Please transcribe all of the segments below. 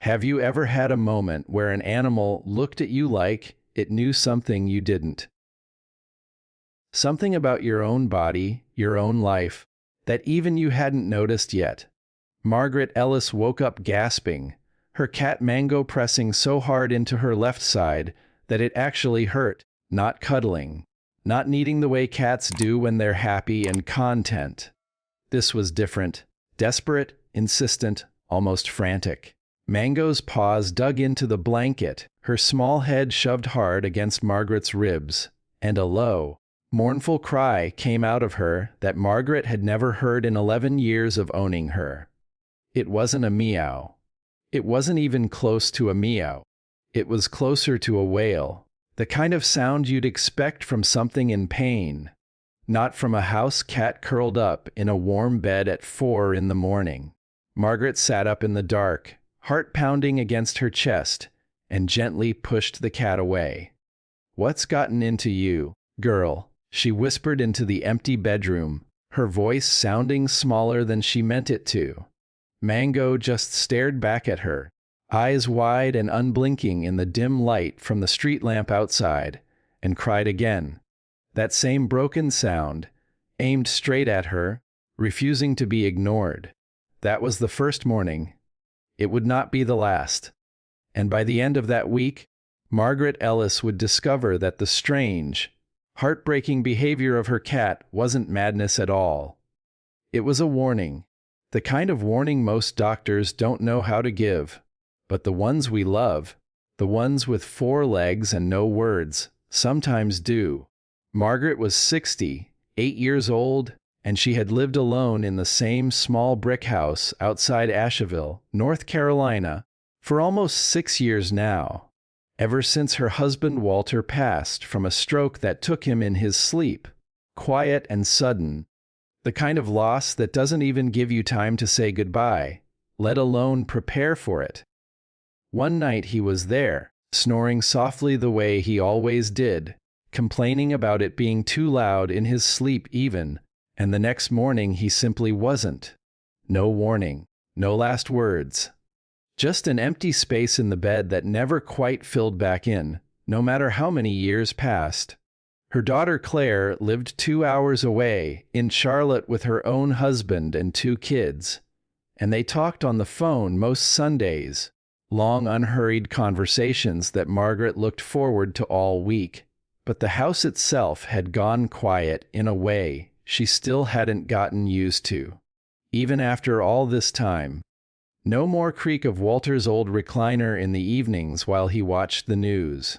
Have you ever had a moment where an animal looked at you like it knew something you didn't? Something about your own body, your own life, that even you hadn't noticed yet. Margaret Ellis woke up gasping, her cat Mango pressing so hard into her left side that it actually hurt, not cuddling, not kneading the way cats do when they're happy and content. This was different, desperate, insistent, almost frantic. Mango's paws dug into the blanket, her small head shoved hard against Margaret's ribs, and a low, mournful cry came out of her that Margaret had never heard in 11 years of owning her. It wasn't a meow. It wasn't even close to a meow. It was closer to a wail, the kind of sound you'd expect from something in pain, not from a house cat curled up in a warm bed at 4 in the morning. Margaret sat up in the dark, heart pounding against her chest, and gently pushed the cat away. "What's gotten into you, girl?" she whispered into the empty bedroom, her voice sounding smaller than she meant it to. Mango just stared back at her, eyes wide and unblinking in the dim light from the street lamp outside, and cried again. That same broken sound, aimed straight at her, refusing to be ignored. That was the first morning. It would not be the last. And by the end of that week, Margaret Ellis would discover that the strange, heartbreaking behavior of her cat wasn't madness at all. It was a warning, the kind of warning most doctors don't know how to give, but the ones we love, the ones with 4 legs and no words, sometimes do. Margaret was 60, 8 years old, and she had lived alone in the same small brick house outside Asheville, North Carolina, for almost 6 years now, ever since her husband Walter passed from a stroke that took him in his sleep, quiet and sudden, the kind of loss that doesn't even give you time to say goodbye, let alone prepare for it. One night he was there, snoring softly the way he always did, complaining about it being too loud in his sleep even, and the next morning he simply wasn't. No warning, no last words. Just an empty space in the bed that never quite filled back in, no matter how many years passed. Her daughter Claire lived 2 hours away, in Charlotte with her own husband and 2 kids, and they talked on the phone most Sundays, long unhurried conversations that Margaret looked forward to all week. But the house itself had gone quiet in a way she still hadn't gotten used to. Even after all this time, no more creak of Walter's old recliner in the evenings while he watched the news.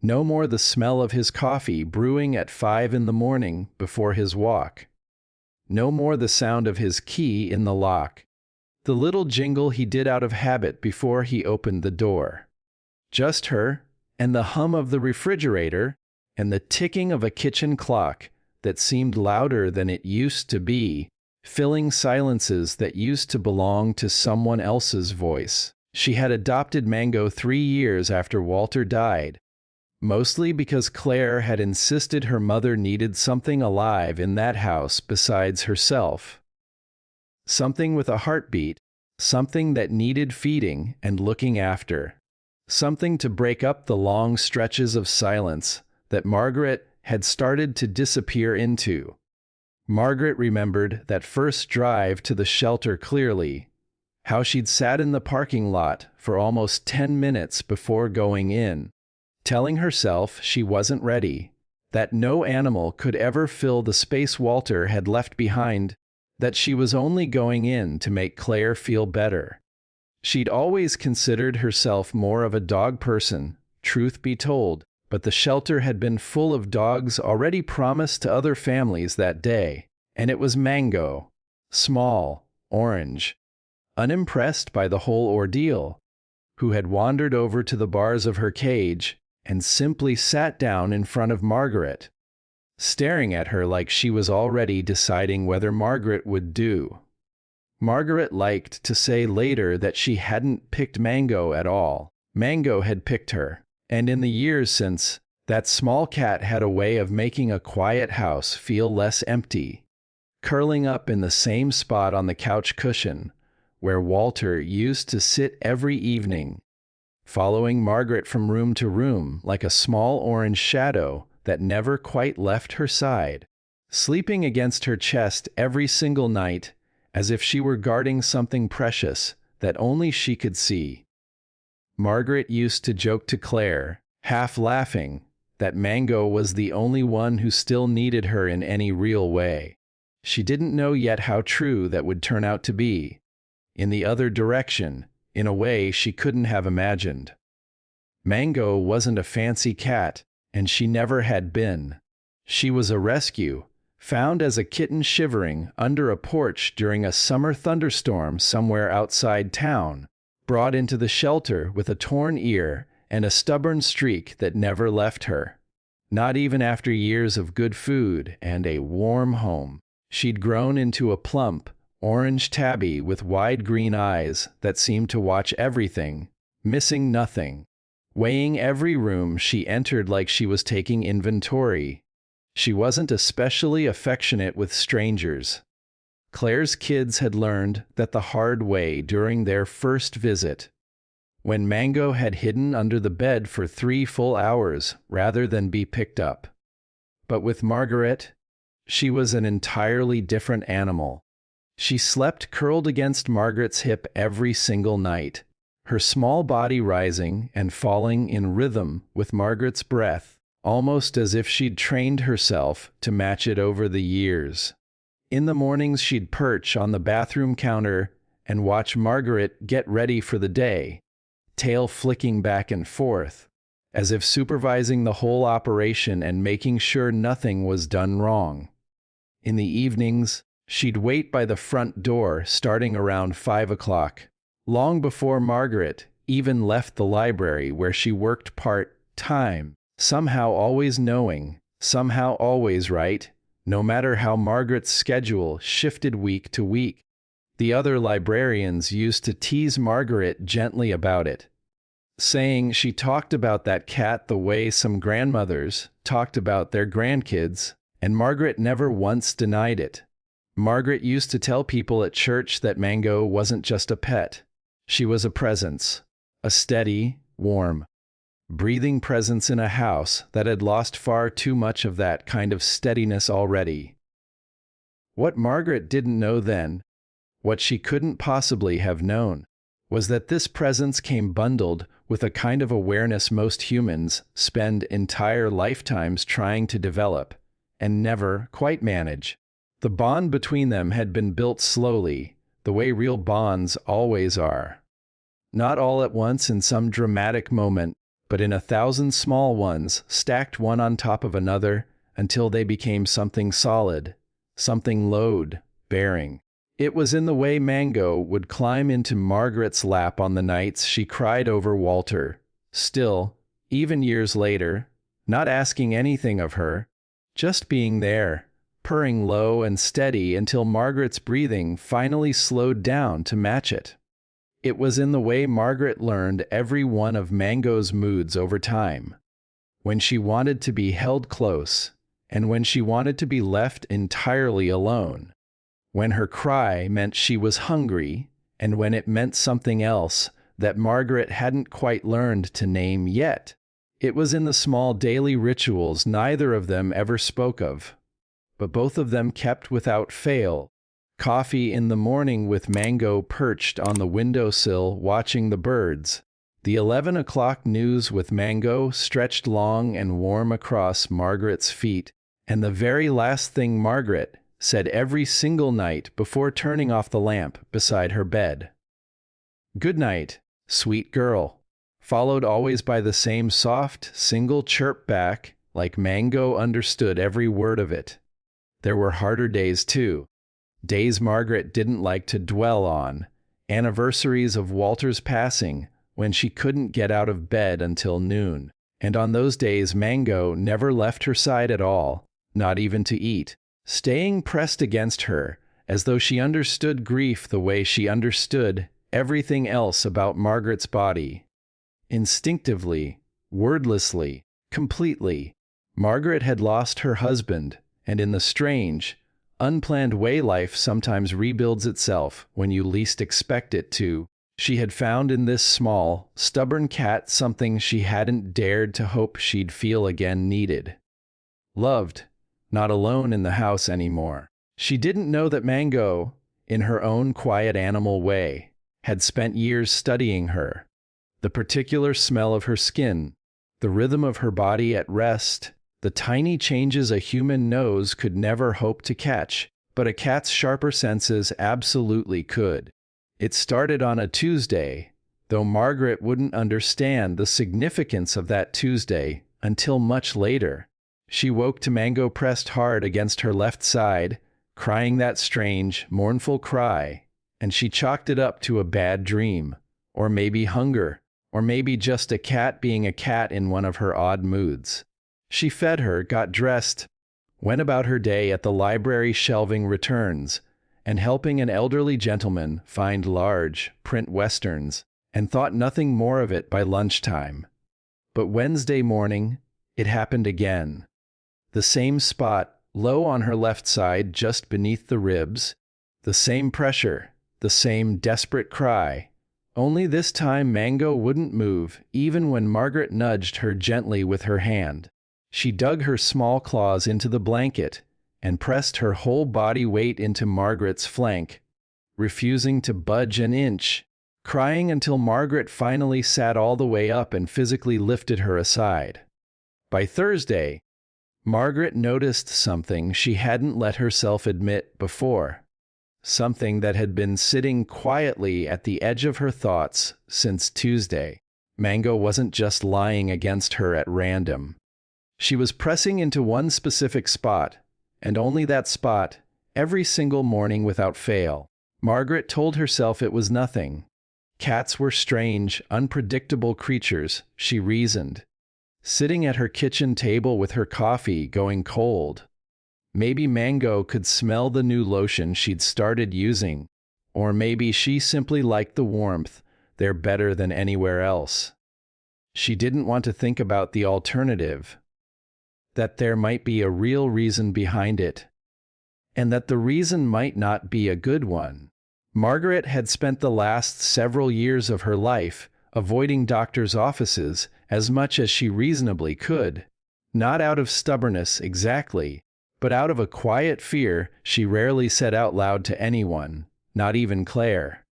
No more the smell of his coffee brewing at 5 in the morning before his walk. No more the sound of his key in the lock, the little jingle he did out of habit before he opened the door. Just her, and the hum of the refrigerator, and the ticking of a kitchen clock that seemed louder than it used to be, filling silences that used to belong to someone else's voice. She had adopted Mango 3 years after Walter died, mostly because Claire had insisted her mother needed something alive in that house besides herself. Something with a heartbeat, something that needed feeding and looking after. Something to break up the long stretches of silence that Margaret had started to disappear into. Margaret remembered that first drive to the shelter clearly, how she'd sat in the parking lot for almost 10 minutes before going in, telling herself she wasn't ready, that no animal could ever fill the space Walter had left behind, that she was only going in to make Claire feel better. She'd always considered herself more of a dog person, truth be told, but the shelter had been full of dogs already promised to other families that day, and it was Mango, small, orange, unimpressed by the whole ordeal, who had wandered over to the bars of her cage and simply sat down in front of Margaret, staring at her like she was already deciding whether Margaret would do. Margaret liked to say later that she hadn't picked Mango at all. Mango had picked her. And in the years since, that small cat had a way of making a quiet house feel less empty, curling up in the same spot on the couch cushion, where Walter used to sit every evening, following Margaret from room to room like a small orange shadow that never quite left her side, sleeping against her chest every single night as if she were guarding something precious that only she could see. Margaret used to joke to Claire, half laughing, that Mango was the only one who still needed her in any real way. She didn't know yet how true that would turn out to be, in the other direction, in a way she couldn't have imagined. Mango wasn't a fancy cat, and she never had been. She was a rescue, found as a kitten shivering under a porch during a summer thunderstorm somewhere outside town, brought into the shelter with a torn ear and a stubborn streak that never left her. Not even after years of good food and a warm home. She'd grown into a plump, orange tabby with wide green eyes that seemed to watch everything, missing nothing, weighing every room she entered like she was taking inventory. She wasn't especially affectionate with strangers. Claire's kids had learned that the hard way during their first visit, when Mango had hidden under the bed for 3 full hours rather than be picked up. But with Margaret, she was an entirely different animal. She slept curled against Margaret's hip every single night, her small body rising and falling in rhythm with Margaret's breath, almost as if she'd trained herself to match it over the years. In the mornings she'd perch on the bathroom counter and watch Margaret get ready for the day, tail flicking back and forth, as if supervising the whole operation and making sure nothing was done wrong. In the evenings, she'd wait by the front door starting around 5 o'clock, long before Margaret even left the library where she worked part-time, somehow always knowing, somehow always right, no matter how Margaret's schedule shifted week to week. The other librarians used to tease Margaret gently about it, saying she talked about that cat the way some grandmothers talked about their grandkids, and Margaret never once denied it. Margaret used to tell people at church that Mango wasn't just a pet. She was a presence, a steady, warm, breathing presence in a house that had lost far too much of that kind of steadiness already. What Margaret didn't know then, what she couldn't possibly have known, was that this presence came bundled with a kind of awareness most humans spend entire lifetimes trying to develop and never quite manage. The bond between them had been built slowly, the way real bonds always are. Not all at once in some dramatic moment, but in 1,000 small ones stacked one on top of another until they became something solid, something load-bearing. It was in the way Mango would climb into Margaret's lap on the nights she cried over Walter, still, even years later, not asking anything of her, just being there, purring low and steady until Margaret's breathing finally slowed down to match it. It was in the way Margaret learned every one of Mango's moods over time, when she wanted to be held close, and when she wanted to be left entirely alone, when her cry meant she was hungry, and when it meant something else that Margaret hadn't quite learned to name yet. It was in the small daily rituals neither of them ever spoke of, but both of them kept without fail. Coffee in the morning with Mango perched on the windowsill watching the birds. The 11 o'clock news with Mango stretched long and warm across Margaret's feet. And the very last thing Margaret said every single night before turning off the lamp beside her bed. "Good night, sweet girl," followed always by the same soft, single chirp back, like Mango understood every word of it. There were harder days too. Days Margaret didn't like to dwell on, anniversaries of Walter's passing when she couldn't get out of bed until noon. And on those days Mango never left her side at all, not even to eat, staying pressed against her as though she understood grief the way she understood everything else about Margaret's body. Instinctively, wordlessly, completely, Margaret had lost her husband, and in the strange, unplanned way life sometimes rebuilds itself when you least expect it to. She had found in this small, stubborn cat something she hadn't dared to hope she'd feel again needed. Loved, not alone in the house anymore. She didn't know that Mango, in her own quiet animal way, had spent years studying her. The particular smell of her skin, the rhythm of her body at rest, the tiny changes a human nose could never hope to catch, but a cat's sharper senses absolutely could. It started on a Tuesday, though Margaret wouldn't understand the significance of that Tuesday until much later. She woke to Mango pressed hard against her left side, crying that strange, mournful cry, and she chalked it up to a bad dream, or maybe hunger, or maybe just a cat being a cat in one of her odd moods. She fed her, got dressed, went about her day at the library shelving returns, and helping an elderly gentleman find large, print westerns, and thought nothing more of it by lunchtime. But Wednesday morning, it happened again. The same spot, low on her left side just beneath the ribs, the same pressure, the same desperate cry, only this time Mango wouldn't move even when Margaret nudged her gently with her hand. She dug her small claws into the blanket and pressed her whole body weight into Margaret's flank, refusing to budge an inch, crying until Margaret finally sat all the way up and physically lifted her aside. By Thursday, Margaret noticed something she hadn't let herself admit before, something that had been sitting quietly at the edge of her thoughts since Tuesday. Mango wasn't just lying against her at random. She was pressing into one specific spot, and only that spot, every single morning without fail. Margaret told herself it was nothing. Cats were strange, unpredictable creatures, she reasoned. Sitting at her kitchen table with her coffee going cold. Maybe Mango could smell the new lotion she'd started using, or maybe she simply liked the warmth there better than anywhere else. She didn't want to think about the alternative, that there might be a real reason behind it, and that the reason might not be a good one. Margaret had spent the last several years of her life avoiding doctors' offices as much as she reasonably could, not out of stubbornness exactly, but out of a quiet fear she rarely said out loud to anyone, not even Claire,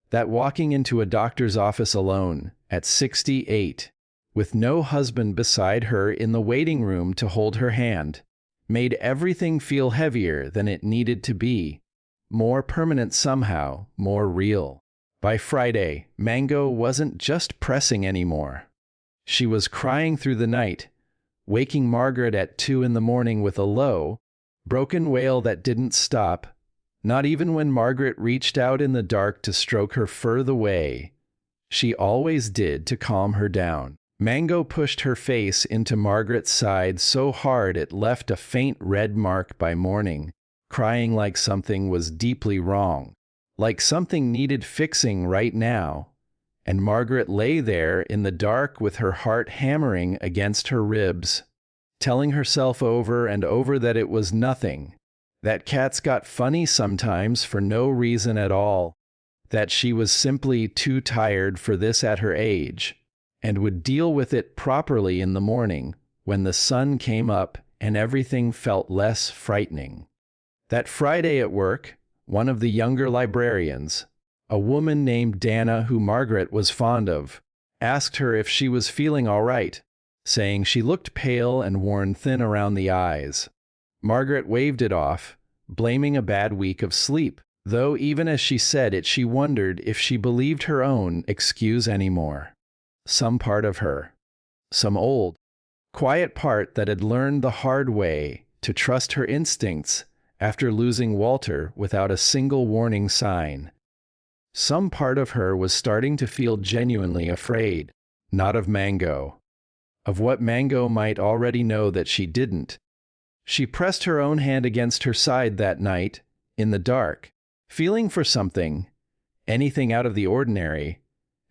that walking into a doctor's office alone, at 68, with no husband beside her in the waiting room to hold her hand, made everything feel heavier than it needed to be, more permanent somehow, more real. By Friday, Mango wasn't just pressing anymore. She was crying through the night, waking Margaret at 2 in the morning with a low, broken wail that didn't stop, not even when Margaret reached out in the dark to stroke her fur the way she always did to calm her down. Mango pushed her face into Margaret's side so hard it left a faint red mark by morning, crying like something was deeply wrong, like something needed fixing right now. And Margaret lay there in the dark with her heart hammering against her ribs, telling herself over and over that it was nothing, that cats got funny sometimes for no reason at all, that she was simply too tired for this at her age, and would deal with it properly in the morning when the sun came up and everything felt less frightening. That Friday at work, one of the younger librarians, a woman named Dana who Margaret was fond of, asked her if she was feeling all right, saying she looked pale and worn thin around the eyes. Margaret waved it off, blaming a bad week of sleep, though even as she said it she wondered if she believed her own excuse anymore. Some part of her, some old, quiet part that had learned the hard way to trust her instincts after losing Walter without a single warning sign. Some part of her was starting to feel genuinely afraid, not of Mango, of what Mango might already know that she didn't. She pressed her own hand against her side that night, in the dark, feeling for something, anything out of the ordinary,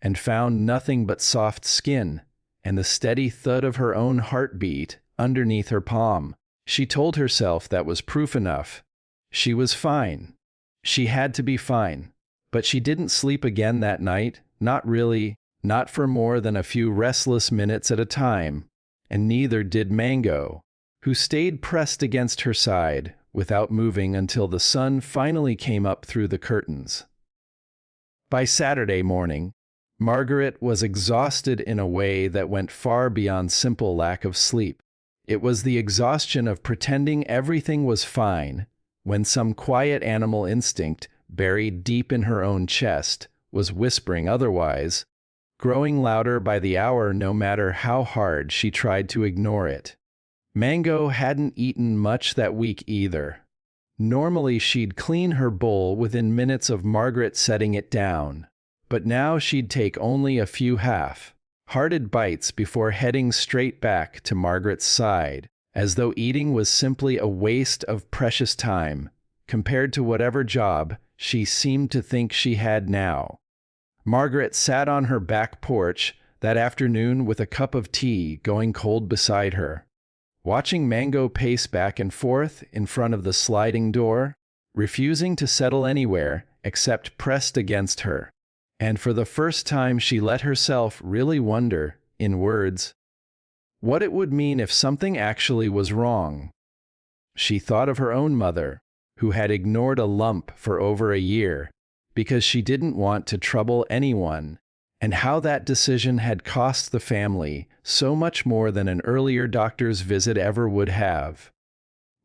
and found nothing but soft skin and the steady thud of her own heartbeat underneath her palm. She told herself that was proof enough. She was fine. She had to be fine. But she didn't sleep again that night, not really, not for more than a few restless minutes at a time, and neither did Mango, who stayed pressed against her side, without moving until the sun finally came up through the curtains. By Saturday morning, Margaret was exhausted in a way that went far beyond simple lack of sleep. It was the exhaustion of pretending everything was fine when some quiet animal instinct, buried deep in her own chest, was whispering otherwise, growing louder by the hour no matter how hard she tried to ignore it. Mango hadn't eaten much that week either. Normally she'd clean her bowl within minutes of Margaret setting it down, but now she'd take only a few half-hearted bites before heading straight back to Margaret's side, as though eating was simply a waste of precious time compared to whatever job she seemed to think she had now. Margaret sat on her back porch that afternoon with a cup of tea going cold beside her, watching Mango pace back and forth in front of the sliding door, refusing to settle anywhere except pressed against her. And for the first time she let herself really wonder, in words, what it would mean if something actually was wrong. She thought of her own mother, who had ignored a lump for over a year because she didn't want to trouble anyone, and how that decision had cost the family so much more than an earlier doctor's visit ever would have.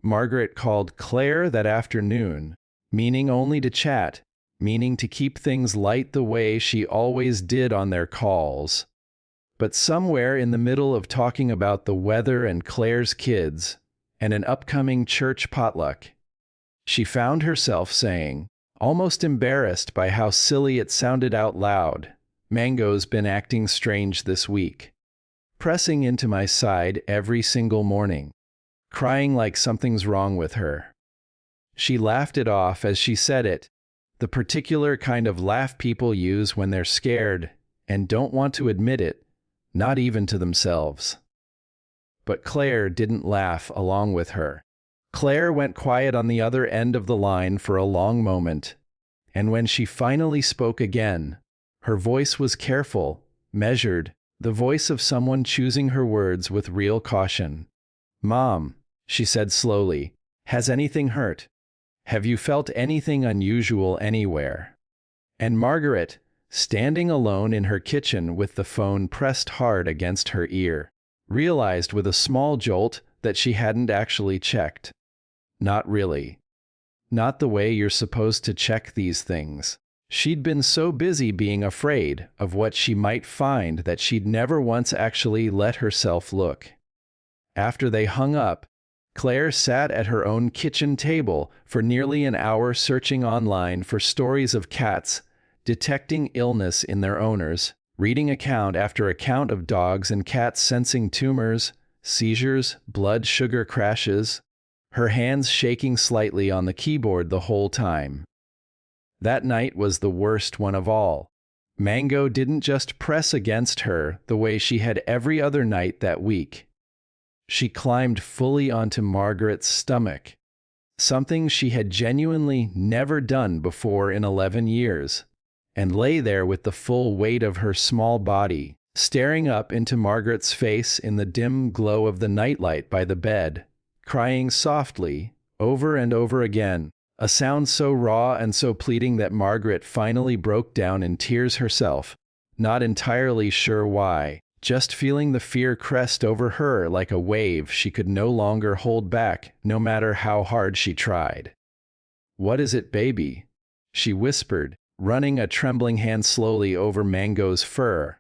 Margaret called Claire that afternoon, meaning only to chat, meaning to keep things light the way she always did on their calls. But somewhere in the middle of talking about the weather and Claire's kids and an upcoming church potluck, she found herself saying, almost embarrassed by how silly it sounded out loud, "Mango's been acting strange this week. Pressing into my side every single morning, crying like something's wrong with her." She laughed it off as she said it, the particular kind of laugh people use when they're scared and don't want to admit it, not even to themselves. But Claire didn't laugh along with her. Claire went quiet on the other end of the line for a long moment, and when she finally spoke again, her voice was careful, measured, the voice of someone choosing her words with real caution. "Mom," she said slowly, "has anything hurt? Have you felt anything unusual anywhere?" And Margaret, standing alone in her kitchen with the phone pressed hard against her ear, realized with a small jolt that she hadn't actually checked. Not really. Not the way you're supposed to check these things. She'd been so busy being afraid of what she might find that she'd never once actually let herself look. After they hung up, Claire sat at her own kitchen table for nearly an hour searching online for stories of cats detecting illness in their owners, reading account after account of dogs and cats sensing tumors, seizures, blood sugar crashes, her hands shaking slightly on the keyboard the whole time. That night was the worst one of all. Mango didn't just press against her the way she had every other night that week. She climbed fully onto Margaret's stomach, something she had genuinely never done before in 11 years, and lay there with the full weight of her small body, staring up into Margaret's face in the dim glow of the nightlight by the bed, crying softly, over and over again, a sound so raw and so pleading that Margaret finally broke down in tears herself, not entirely sure why, just feeling the fear crest over her like a wave she could no longer hold back, no matter how hard she tried. "What is it, baby?" she whispered, running a trembling hand slowly over Mango's fur.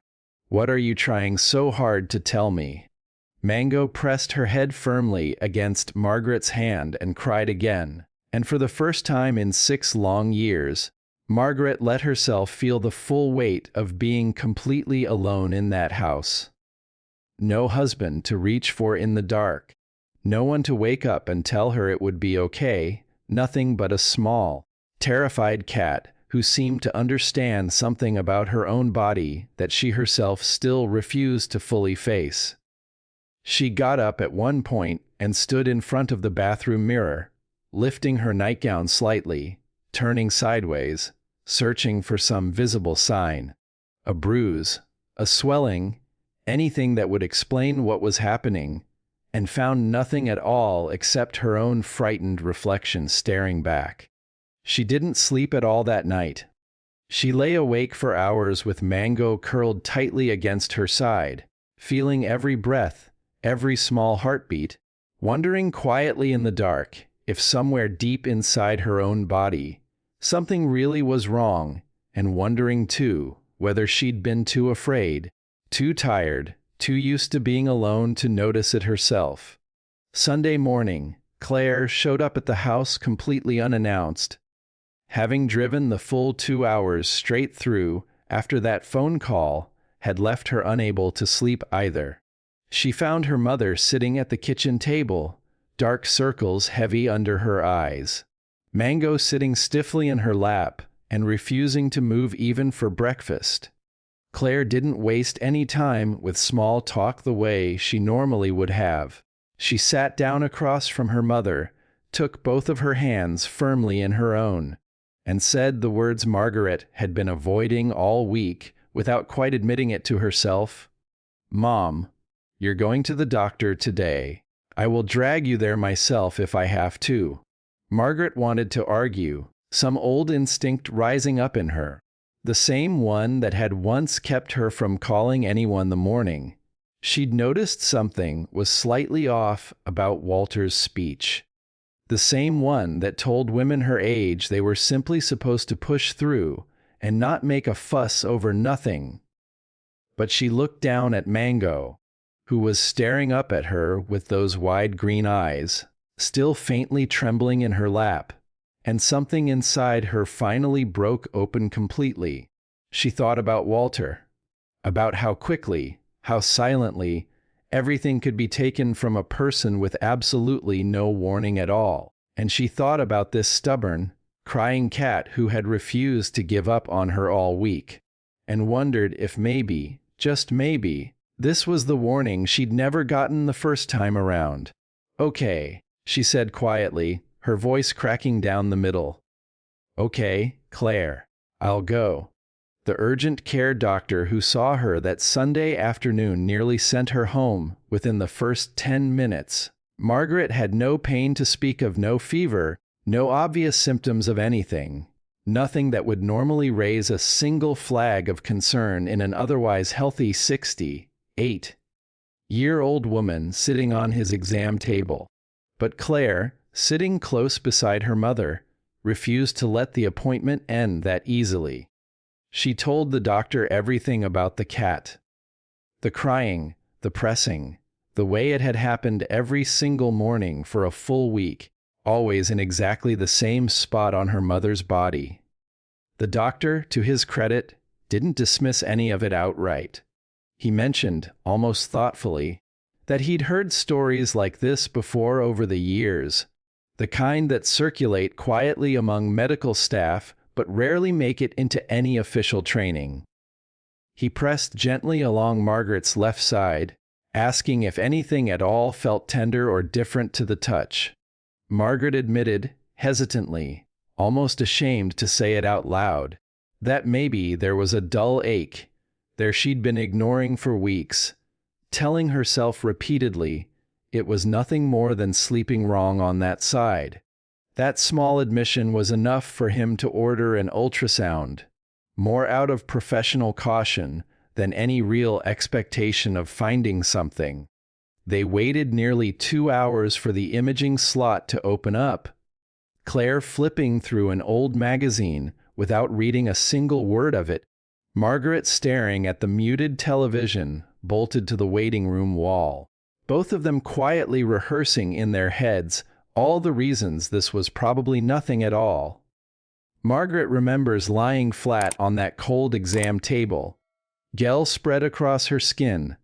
"What are you trying so hard to tell me?" Mango pressed her head firmly against Margaret's hand and cried again, and for the first time in 6 long years, Margaret let herself feel the full weight of being completely alone in that house. No husband to reach for in the dark, no one to wake up and tell her it would be okay, nothing but a small, terrified cat who seemed to understand something about her own body that she herself still refused to fully face. She got up at one point and stood in front of the bathroom mirror, lifting her nightgown slightly, turning sideways, searching for some visible sign. A bruise, a swelling, anything that would explain what was happening, and found nothing at all except her own frightened reflection staring back. She didn't sleep at all that night. She lay awake for hours with Mango curled tightly against her side, feeling every breath, every small heartbeat, wondering quietly in the dark if somewhere deep inside her own body, something really was wrong, and wondering too whether she'd been too afraid, too tired, too used to being alone to notice it herself. Sunday morning, Claire showed up at the house completely unannounced. Having driven the full 2 hours straight through after that phone call had left her unable to sleep either. She found her mother sitting at the kitchen table, dark circles heavy under her eyes. Mango sitting stiffly in her lap and refusing to move even for breakfast. Claire didn't waste any time with small talk the way she normally would have. She sat down across from her mother, took both of her hands firmly in her own, and said the words Margaret had been avoiding all week without quite admitting it to herself. "Mom, you're going to the doctor today. I will drag you there myself if I have to." Margaret wanted to argue, some old instinct rising up in her, the same one that had once kept her from calling anyone the morning. She'd noticed something was slightly off about Walter's speech. The same one that told women her age they were simply supposed to push through and not make a fuss over nothing. But she looked down at Mango, who was staring up at her with those wide green eyes, still faintly trembling in her lap, and something inside her finally broke open completely. She thought about Walter, about how quickly, how silently, everything could be taken from a person with absolutely no warning at all. And she thought about this stubborn, crying cat who had refused to give up on her all week, and wondered if maybe, just maybe, this was the warning she'd never gotten the first time around. "Okay," she said quietly, her voice cracking down the middle. "Okay, Claire, I'll go." The urgent care doctor who saw her that Sunday afternoon nearly sent her home within the first 10 minutes. Margaret had no pain to speak of, no fever, no obvious symptoms of anything, nothing that would normally raise a single flag of concern in an otherwise healthy 68-year-old woman sitting on his exam table. But Claire, sitting close beside her mother, refused to let the appointment end that easily. She told the doctor everything about the cat. The crying, the pressing, the way it had happened every single morning for a full week, always in exactly the same spot on her mother's body. The doctor, to his credit, didn't dismiss any of it outright. He mentioned, almost thoughtfully, that he'd heard stories like this before over the years, the kind that circulate quietly among medical staff but rarely make it into any official training. He pressed gently along Margaret's left side, asking if anything at all felt tender or different to the touch. Margaret admitted, hesitantly, almost ashamed to say it out loud, that maybe there was a dull ache there she'd been ignoring for weeks, telling herself repeatedly it was nothing more than sleeping wrong on that side. That small admission was enough for him to order an ultrasound, more out of professional caution than any real expectation of finding something. They waited nearly 2 hours for the imaging slot to open up, Claire flipping through an old magazine without reading a single word of it, Margaret staring at the muted television bolted to the waiting room wall, both of them quietly rehearsing in their heads all the reasons this was probably nothing at all. Margaret remembers lying flat on that cold exam table, gel spread across her skin,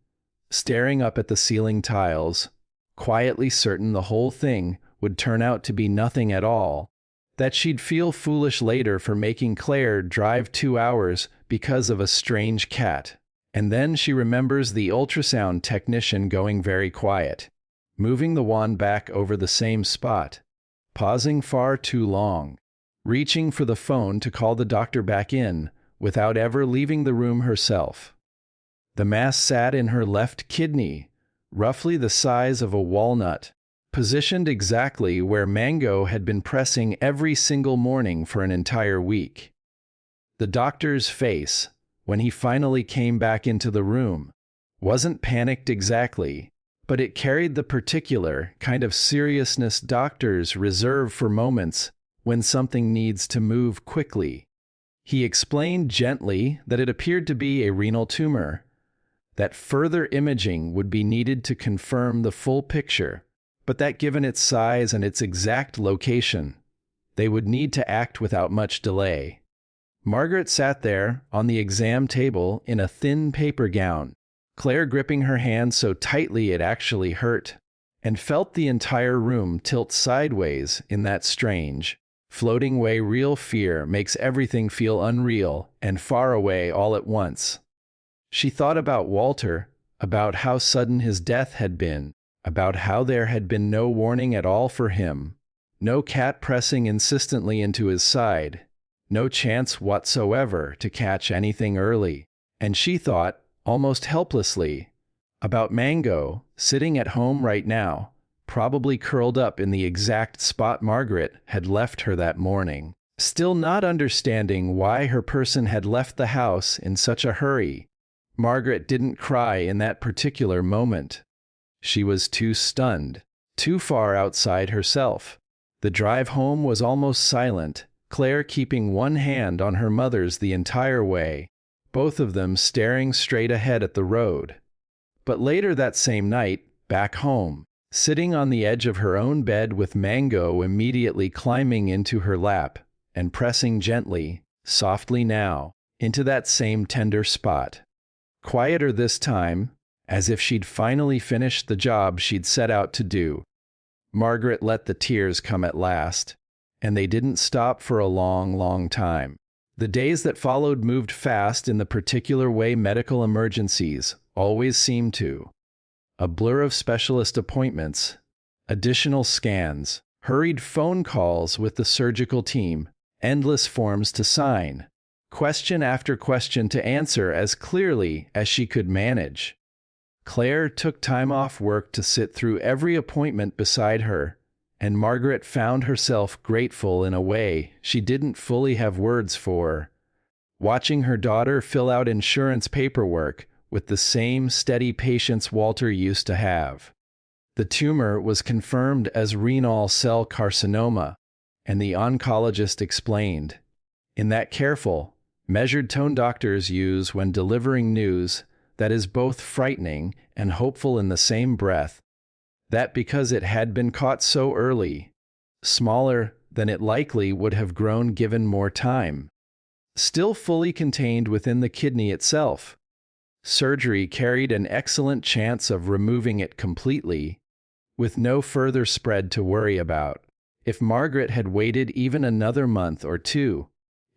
staring up at the ceiling tiles, quietly certain the whole thing would turn out to be nothing at all, that she'd feel foolish later for making Claire drive 2 hours because of a strange cat. And then she remembers the ultrasound technician going very quiet, moving the wand back over the same spot, pausing far too long, reaching for the phone to call the doctor back in without ever leaving the room herself. The mass sat in her left kidney, roughly the size of a walnut, positioned exactly where Mango had been pressing every single morning for an entire week. The doctor's face, when he finally came back into the room, wasn't panicked exactly, but it carried the particular kind of seriousness doctors reserve for moments when something needs to move quickly. He explained gently that it appeared to be a renal tumor, that further imaging would be needed to confirm the full picture, but that given its size and its exact location, they would need to act without much delay. Margaret sat there on the exam table in a thin paper gown, Claire gripping her hand so tightly it actually hurt, and felt the entire room tilt sideways in that strange, floating way real fear makes everything feel unreal and far away all at once. She thought about Walter, about how sudden his death had been, about how there had been no warning at all for him, no cat pressing insistently into his side, no chance whatsoever to catch anything early, and she thought, almost helplessly, about Mango sitting at home right now, probably curled up in the exact spot Margaret had left her that morning, still not understanding why her person had left the house in such a hurry. Margaret didn't cry in that particular moment. She was too stunned, too far outside herself. The drive home was almost silent, Claire keeping one hand on her mother's the entire way, both of them staring straight ahead at the road. But later that same night, back home, sitting on the edge of her own bed with Mango immediately climbing into her lap and pressing gently, softly now, into that same tender spot. Quieter this time, as if she'd finally finished the job she'd set out to do. Margaret let the tears come at last, and they didn't stop for a long, long time. The days that followed moved fast in the particular way medical emergencies always seem to. A blur of specialist appointments, additional scans, hurried phone calls with the surgical team, endless forms to sign, question after question to answer as clearly as she could manage. Claire took time off work to sit through every appointment beside her, and Margaret found herself grateful in a way she didn't fully have words for, watching her daughter fill out insurance paperwork with the same steady patience Walter used to have. The tumor was confirmed as renal cell carcinoma, and the oncologist explained, in that careful, measured tone doctors use when delivering news that is both frightening and hopeful in the same breath, that because it had been caught so early, smaller than it likely would have grown given more time, still fully contained within the kidney itself, surgery carried an excellent chance of removing it completely, with no further spread to worry about. If Margaret had waited even another month or two,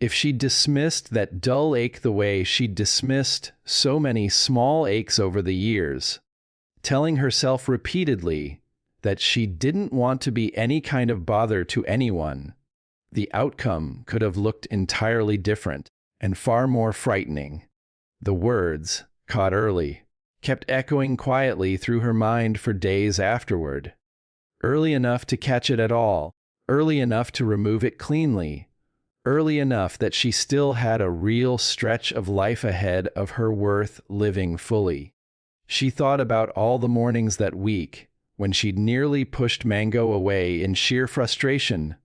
if she dismissed that dull ache the way she'd dismissed so many small aches over the years, telling herself repeatedly that she didn't want to be any kind of bother to anyone, the outcome could have looked entirely different and far more frightening. The words, caught early, kept echoing quietly through her mind for days afterward. Early enough to catch it at all, early enough to remove it cleanly, early enough that she still had a real stretch of life ahead of her worth living fully. She thought about all the mornings that week when she'd nearly pushed Mango away in sheer frustration,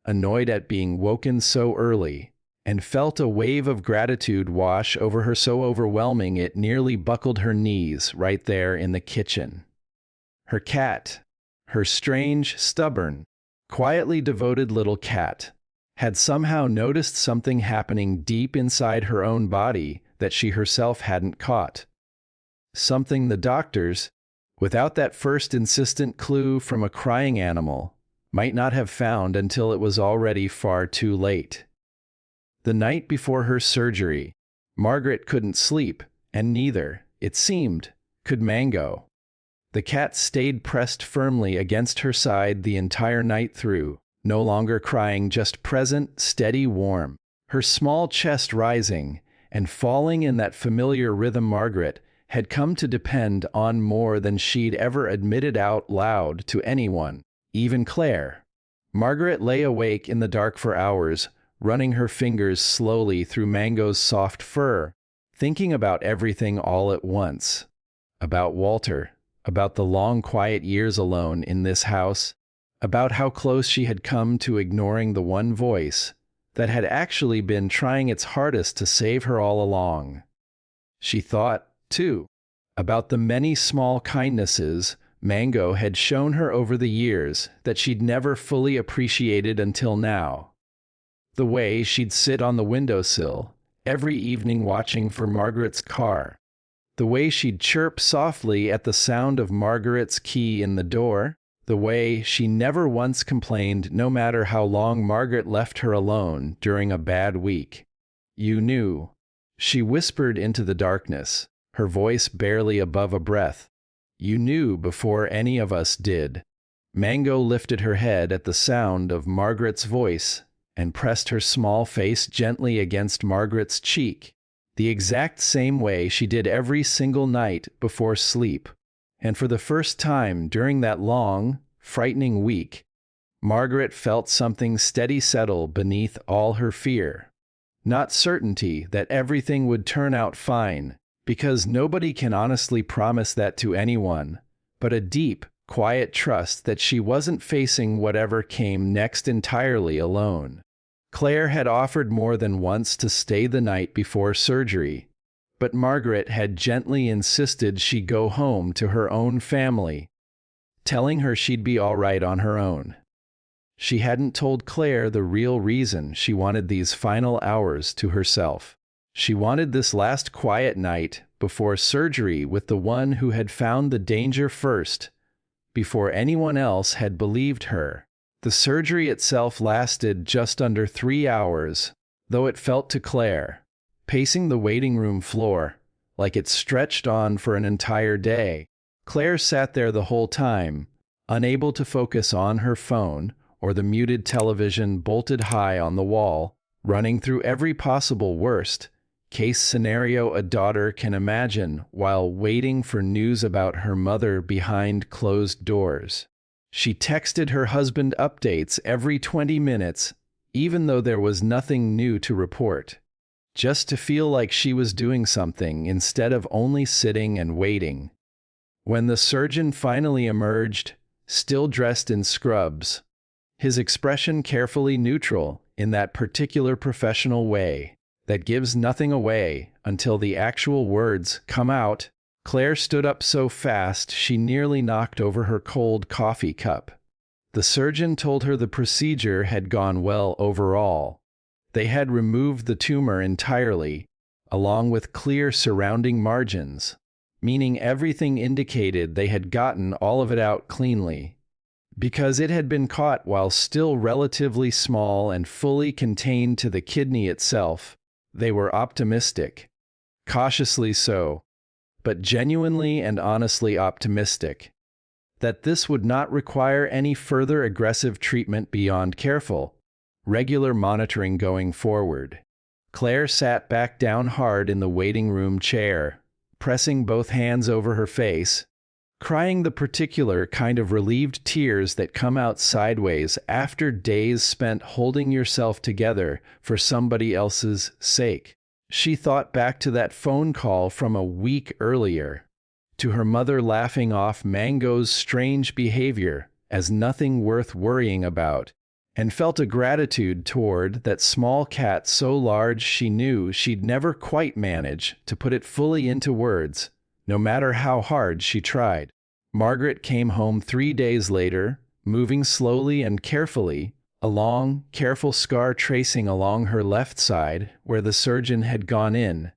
annoyed at being woken so early, and felt a wave of gratitude wash over her so overwhelming it nearly buckled her knees right there in the kitchen. Her cat, her strange, stubborn, quietly devoted little cat, had somehow noticed something happening deep inside her own body that she herself hadn't caught. Something the doctors, without that first insistent clue from a crying animal, might not have found until it was already far too late. The night before her surgery, Margaret couldn't sleep, and neither, it seemed, could Mango. The cat stayed pressed firmly against her side the entire night through, No longer crying, just present, steady, warm. Her small chest rising and falling in that familiar rhythm Margaret had come to depend on more than she'd ever admitted out loud to anyone, even Claire. Margaret lay awake in the dark for hours, running her fingers slowly through Mango's soft fur, thinking about everything all at once. About Walter, about the long quiet years alone in this house, about how close she had come to ignoring the one voice that had actually been trying its hardest to save her all along. She thought, too, about the many small kindnesses Mango had shown her over the years that she'd never fully appreciated until now. The way she'd sit on the windowsill every evening watching for Margaret's car. The way she'd chirp softly at the sound of Margaret's key in the door. The way she never once complained no matter how long Margaret left her alone during a bad week. You knew. She whispered into the darkness, her voice barely above a breath. You knew before any of us did. Mango lifted her head at the sound of Margaret's voice and pressed her small face gently against Margaret's cheek, the exact same way she did every single night before sleep. And for the first time during that long, frightening week, Margaret felt something steady settle beneath all her fear. Not certainty that everything would turn out fine, because nobody can honestly promise that to anyone, but a deep, quiet trust that she wasn't facing whatever came next entirely alone. Claire had offered more than once to stay the night before surgery, but Margaret had gently insisted she go home to her own family, telling her she'd be all right on her own. She hadn't told Claire the real reason she wanted these final hours to herself. She wanted this last quiet night before surgery with the one who had found the danger first, before anyone else had believed her. The surgery itself lasted just under 3 hours, though it felt to Claire, pacing the waiting room floor, like it stretched on for an entire day. Claire sat there the whole time, unable to focus on her phone or the muted television bolted high on the wall, running through every possible worst-case scenario a daughter can imagine while waiting for news about her mother behind closed doors. She texted her husband updates every 20 minutes, even though there was nothing new to report, just to feel like she was doing something instead of only sitting and waiting. When the surgeon finally emerged, still dressed in scrubs, his expression carefully neutral in that particular professional way that gives nothing away until the actual words come out, Claire stood up so fast she nearly knocked over her cold coffee cup. The surgeon told her the procedure had gone well overall. They had removed the tumor entirely, along with clear surrounding margins, meaning everything indicated they had gotten all of it out cleanly. Because it had been caught while still relatively small and fully contained to the kidney itself, they were optimistic. Cautiously so, but genuinely and honestly optimistic, that this would not require any further aggressive treatment beyond careful, regular monitoring going forward. Claire sat back down hard in the waiting room chair, pressing both hands over her face, crying the particular kind of relieved tears that come out sideways after days spent holding yourself together for somebody else's sake. She thought back to that phone call from a week earlier, to her mother laughing off Mango's strange behavior as nothing worth worrying about, and felt a gratitude toward that small cat so large she knew she'd never quite manage to put it fully into words, no matter how hard she tried. Margaret came home 3 days later, moving slowly and carefully, a long, careful scar tracing along her left side where the surgeon had gone in.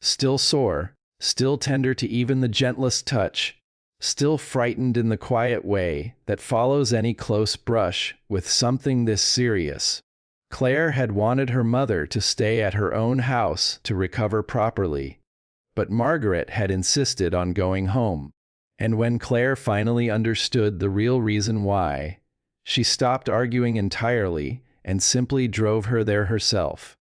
Still sore, still tender to even the gentlest touch, still frightened in the quiet way that follows any close brush with something this serious. Claire had wanted her mother to stay at her own house to recover properly, but Margaret had insisted on going home. And when Claire finally understood the real reason why, She stopped arguing entirely and simply drove her there herself.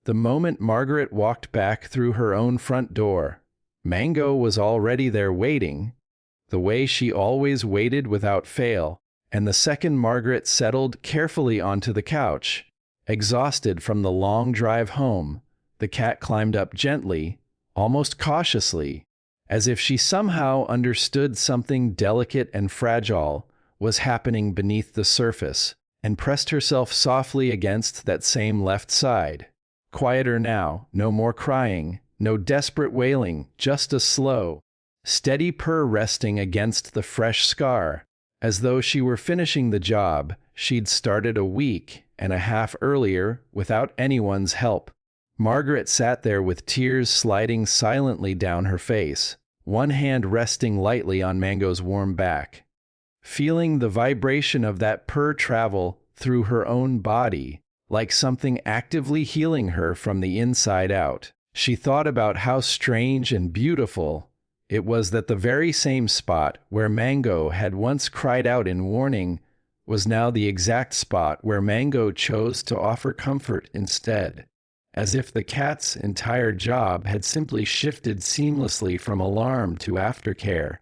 The moment Margaret walked back through her own front door, Mango was already there waiting, the way she always waited without fail, and the second Margaret settled carefully onto the couch, exhausted from the long drive home, the cat climbed up gently, almost cautiously, as if she somehow understood something delicate and fragile was happening beneath the surface, and pressed herself softly against that same left side. Quieter now, no more crying, no desperate wailing, just a slow, steady purr resting against the fresh scar, as though she were finishing the job she'd started a week and a half earlier without anyone's help. Margaret sat there with tears sliding silently down her face, one hand resting lightly on Mango's warm back. Feeling the vibration of that purr travel through her own body, like something actively healing her from the inside out. She thought about how strange and beautiful it was that the very same spot where Mango had once cried out in warning was now the exact spot where Mango chose to offer comfort instead, as if the cat's entire job had simply shifted seamlessly from alarm to aftercare,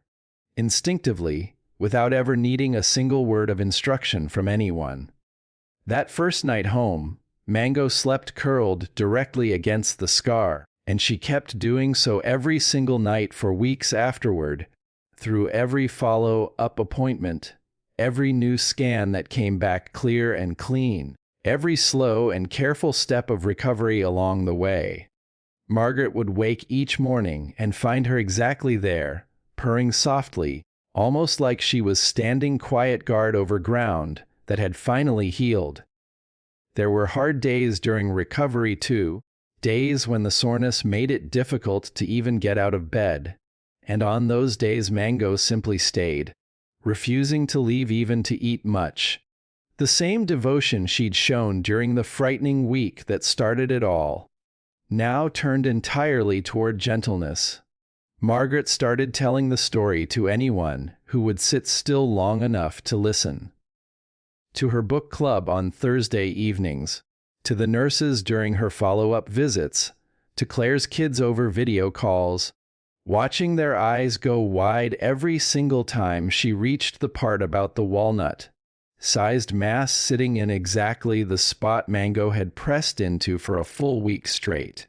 instinctively, without ever needing a single word of instruction from anyone. That first night home, Mango slept curled directly against the scar, and she kept doing so every single night for weeks afterward, through every follow-up appointment, every new scan that came back clear and clean, every slow and careful step of recovery along the way. Margaret would wake each morning and find her exactly there, purring softly, almost like she was standing quiet guard over ground that had finally healed. There were hard days during recovery too, days when the soreness made it difficult to even get out of bed, and on those days Mango simply stayed, refusing to leave even to eat much. The same devotion she'd shown during the frightening week that started it all, now turned entirely toward gentleness. Margaret started telling the story to anyone who would sit still long enough to listen. To her book club on Thursday evenings, to the nurses during her follow-up visits, to Claire's kids over video calls, watching their eyes go wide every single time she reached the part about the walnut-sized mass sitting in exactly the spot Mango had pressed into for a full week straight.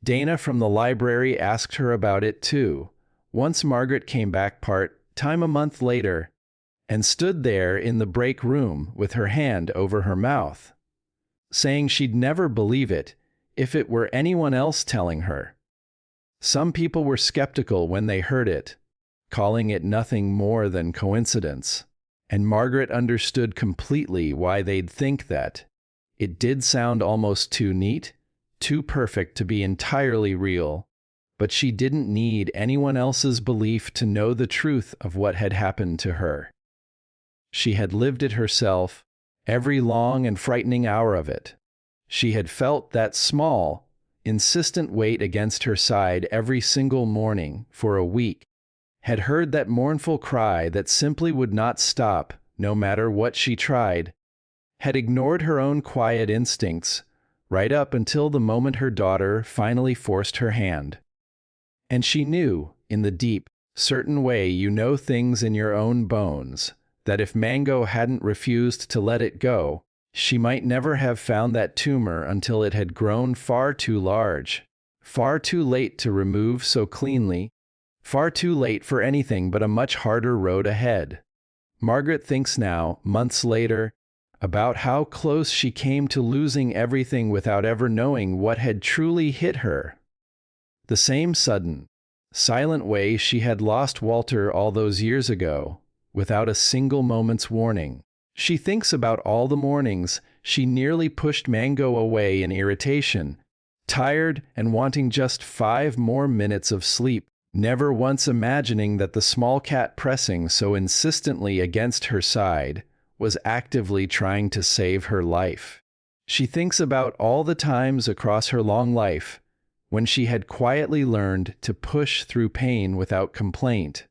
Dana from the library asked her about it too, once Margaret came back part-time a month later, and stood there in the break room with her hand over her mouth, saying she'd never believe it if it were anyone else telling her. Some people were skeptical when they heard it, calling it nothing more than coincidence, and Margaret understood completely why they'd think that. It did sound almost too neat, too perfect to be entirely real, but she didn't need anyone else's belief to know the truth of what had happened to her. She had lived it herself, every long and frightening hour of it. She had felt that small, insistent weight against her side every single morning for a week, had heard that mournful cry that simply would not stop no matter what she tried, had ignored her own quiet instincts right up until the moment her daughter finally forced her hand. And she knew, in the deep, certain way you know things in your own bones, that if Mango hadn't refused to let it go, she might never have found that tumor until it had grown far too large, far too late to remove so cleanly, far too late for anything but a much harder road ahead. Margaret thinks now, months later, about how close she came to losing everything without ever knowing what had truly hit her. The same sudden, silent way she had lost Walter all those years ago, without a single moment's warning. She thinks about all the mornings she nearly pushed Mango away in irritation, tired and wanting just 5 more minutes of sleep, never once imagining that the small cat pressing so insistently against her side was actively trying to save her life. She thinks about all the times across her long life when she had quietly learned to push through pain without complaint,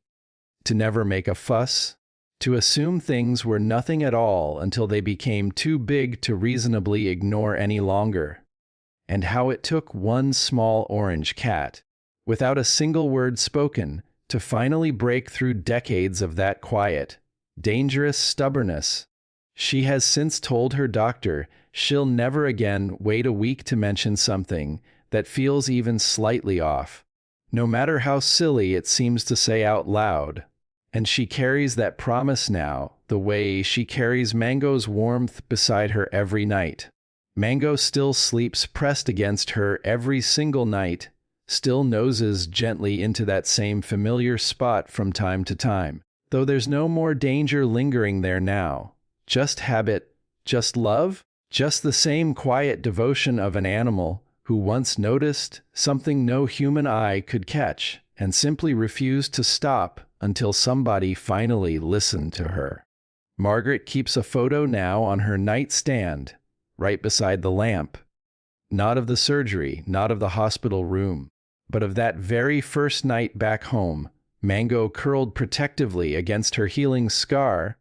to never make a fuss, To assume things were nothing at all until they became too big to reasonably ignore any longer. And how it took one small orange cat, without a single word spoken, to finally break through decades of that quiet, dangerous stubbornness. She has since told her doctor she'll never again wait a week to mention something that feels even slightly off, no matter how silly it seems to say out loud. And she carries that promise now the way she carries Mango's warmth beside her every night. Mango still sleeps pressed against her every single night, still noses gently into that same familiar spot from time to time, though there's no more danger lingering there now. Just habit, just love, just the same quiet devotion of an animal who once noticed something no human eye could catch and simply refused to stop until somebody finally listened to her. Margaret keeps a photo now on her nightstand, right beside the lamp. Not of the surgery, not of the hospital room, but of that very first night back home, Mango curled protectively against her healing scar,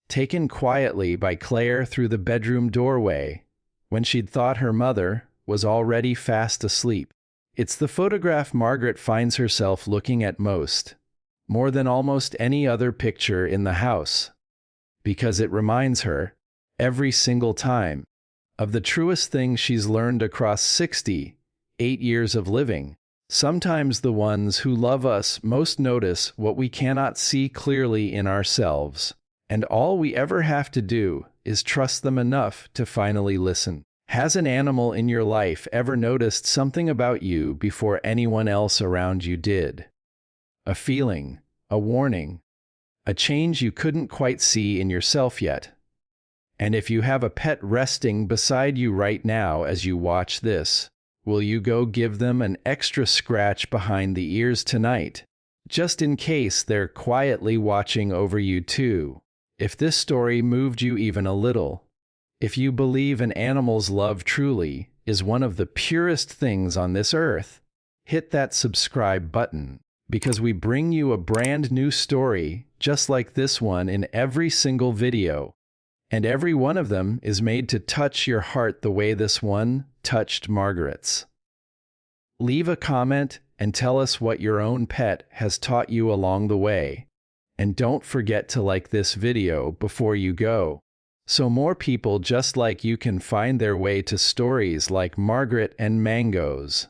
taken quietly by Claire through the bedroom doorway, when she'd thought her mother was already fast asleep. It's the photograph Margaret finds herself looking at most, more than almost any other picture in the house, because it reminds her, every single time, of the truest thing she's learned across 68 years of living. Sometimes the ones who love us most notice what we cannot see clearly in ourselves, and all we ever have to do is trust them enough to finally listen. Has an animal in your life ever noticed something about you before anyone else around you did? A feeling, a warning, a change you couldn't quite see in yourself yet. And if you have a pet resting beside you right now as you watch this, will you go give them an extra scratch behind the ears tonight, just in case they're quietly watching over you too? If this story moved you even a little, if you believe an animal's love truly is one of the purest things on this earth, hit that subscribe button, because we bring you a brand new story just like this one in every single video, and every one of them is made to touch your heart the way this one touched Margaret's. Leave a comment and tell us what your own pet has taught you along the way, and don't forget to like this video before you go, so more people just like you can find their way to stories like Margaret and Mango's.